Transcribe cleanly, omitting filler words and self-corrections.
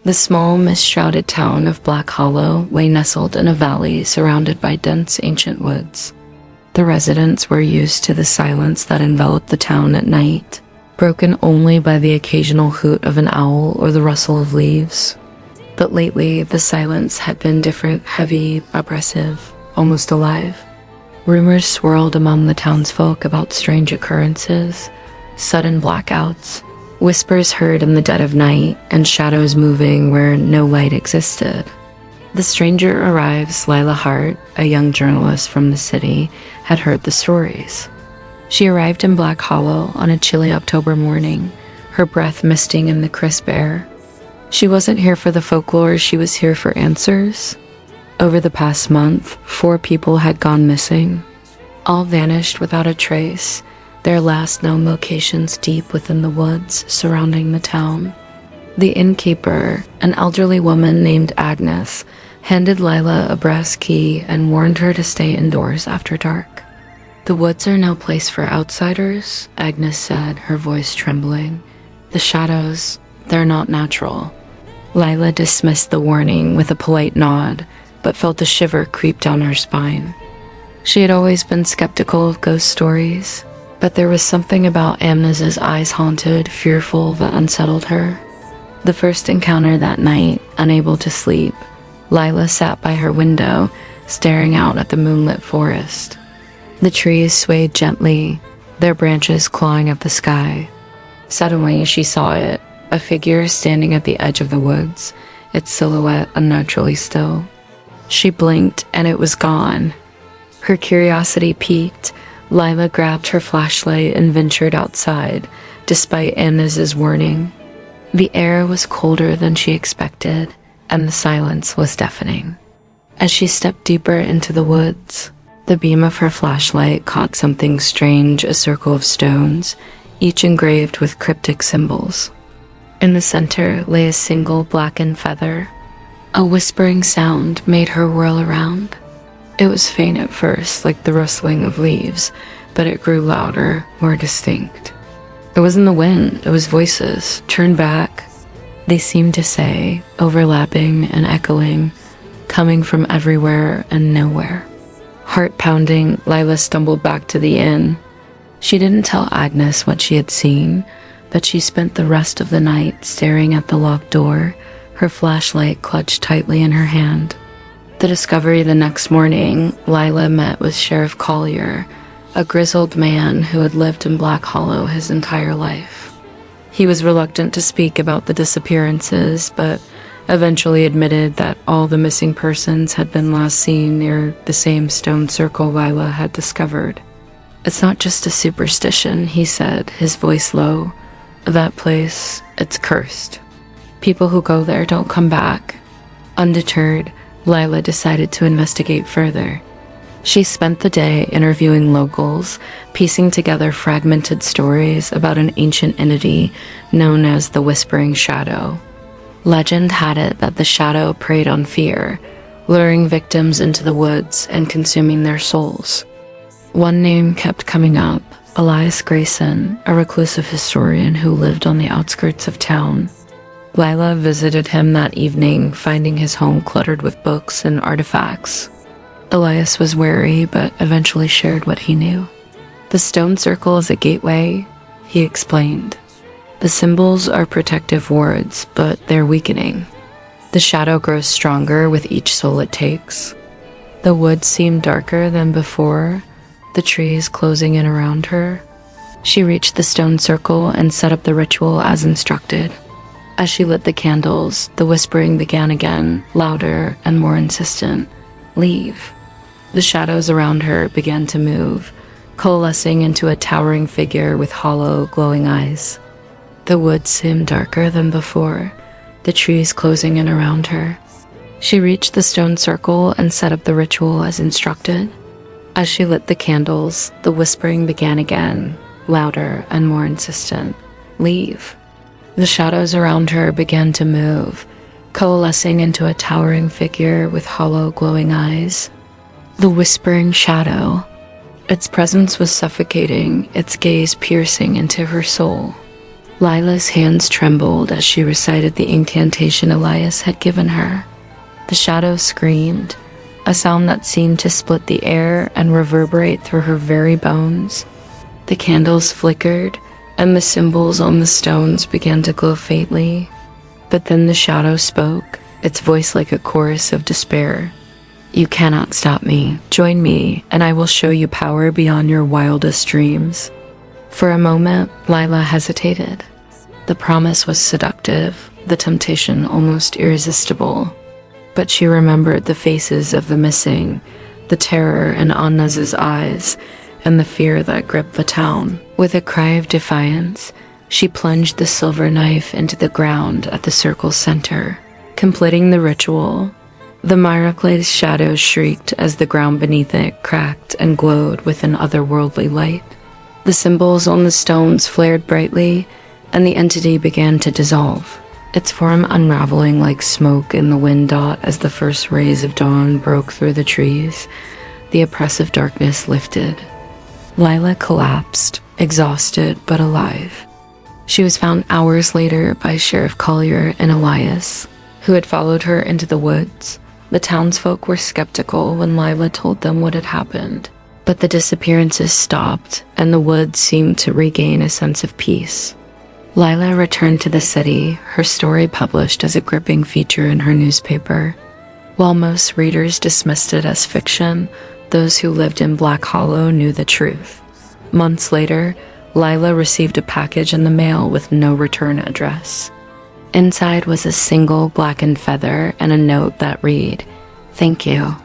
The small, mist-shrouded town of Black Hollow lay nestled in a valley surrounded by dense ancient woods. The residents were used to the silence that enveloped the town at night, broken only by the occasional hoot of an owl or the rustle of leaves. But lately, the silence had been different, heavy, oppressive, almost alive. Rumors swirled among the townsfolk about strange occurrences, sudden blackouts, whispers heard in the dead of night, and shadows moving where no light existed. The stranger arrives, Lila Hart, a young journalist from the city, had heard the stories. She arrived in Black Hollow on a chilly October morning, her breath misting in the crisp air. She wasn't here for the folklore, she was here for answers. Over the past month, 4 people had gone missing. All vanished without a trace, their last known locations deep within the woods surrounding the town. The innkeeper, an elderly woman named Agnes, handed Lila a brass key and warned her to stay indoors after dark. "The woods are no place for outsiders," Agnes said, her voice trembling. "The shadows, they're not natural." Lila dismissed the warning with a polite nod, but felt a shiver creep down her spine. She had always been skeptical of ghost stories, but there was something about Agnes's eyes haunted, fearful, that unsettled her. The first encounter that night, unable to sleep, Lila sat by her window, staring out at the moonlit forest. The trees swayed gently, their branches clawing at the sky. Suddenly, she saw it, a figure standing at the edge of the woods, its silhouette unnaturally still. She blinked, and it was gone. Her curiosity piqued. Lila grabbed her flashlight and ventured outside, despite Agnes's warning. The air was colder than she expected, and the silence was deafening. As she stepped deeper into the woods, the beam of her flashlight caught something strange, a circle of stones, each engraved with cryptic symbols. In the center lay a single blackened feather. A whispering sound made her whirl around. It was faint at first, like the rustling of leaves, but it grew louder, more distinct. It wasn't the wind, it was voices. "Turn back," they seemed to say, overlapping and echoing, coming from everywhere and nowhere. Heart pounding, Lila stumbled back to the inn. She didn't tell Agnes what she had seen, but she spent the rest of the night staring at the locked door, her flashlight clutched tightly in her hand. The discovery the next morning, Lila met with Sheriff Collier, a grizzled man who had lived in Black Hollow his entire life. He was reluctant to speak about the disappearances, but eventually admitted that all the missing persons had been last seen near the same stone circle Lila had discovered. "It's not just a superstition," he said, his voice low. "That place, it's cursed. People who go there don't come back." Undeterred, Lila decided to investigate further. She spent the day interviewing locals, piecing together fragmented stories about an ancient entity known as the Whispering Shadow. Legend had it that the shadow preyed on fear, luring victims into the woods and consuming their souls. One name kept coming up, Elias Grayson, a reclusive historian who lived on the outskirts of town. Lila visited him that evening, finding his home cluttered with books and artifacts. Elias was wary, but eventually shared what he knew. "The stone circle is a gateway," he explained. "The symbols are protective wards, but they're weakening. The shadow grows stronger with each soul it takes." The woods seemed darker than before, the trees closing in around her. She reached the stone circle and set up the ritual as instructed. As she lit the candles, the whispering began again, louder and more insistent. "Leave." The shadows around her began to move, coalescing into a towering figure with hollow, glowing eyes. The woods seemed darker than before, the trees closing in around her. She reached the stone circle and set up the ritual as instructed. As she lit the candles, the whispering began again, louder and more insistent. "Leave." The shadows around her began to move, coalescing into a towering figure with hollow, glowing eyes. The Whispering Shadow. Its presence was suffocating, its gaze piercing into her soul. Lila's hands trembled as she recited the incantation Elias had given her. The shadow screamed, a sound that seemed to split the air and reverberate through her very bones. The candles flickered, and the symbols on the stones began to glow faintly. But then the shadow spoke, its voice like a chorus of despair. "You cannot stop me. Join me, and I will show you power beyond your wildest dreams." For a moment, Lila hesitated. The promise was seductive, the temptation almost irresistible. But she remembered the faces of the missing, the terror in Annaz's eyes, and the fear that gripped the town. With a cry of defiance, she plunged the silver knife into the ground at the circle's center, completing the ritual. The miraculous shadows shrieked as the ground beneath it cracked and glowed with an otherworldly light. The symbols on the stones flared brightly, and the entity began to dissolve, its form unraveling like smoke in the wind as the first rays of dawn broke through the trees. The oppressive darkness lifted. Lila collapsed, exhausted but alive. She was found hours later by Sheriff Collier and Elias, who had followed her into the woods. The townsfolk were skeptical when Lila told them what had happened, but the disappearances stopped, and the woods seemed to regain a sense of peace. Lila returned to the city, her story published as a gripping feature in her newspaper. While most readers dismissed it as fiction, those who lived in Black Hollow knew the truth. Months later, Lila received a package in the mail with no return address. Inside was a single blackened feather and a note that read, "Thank you.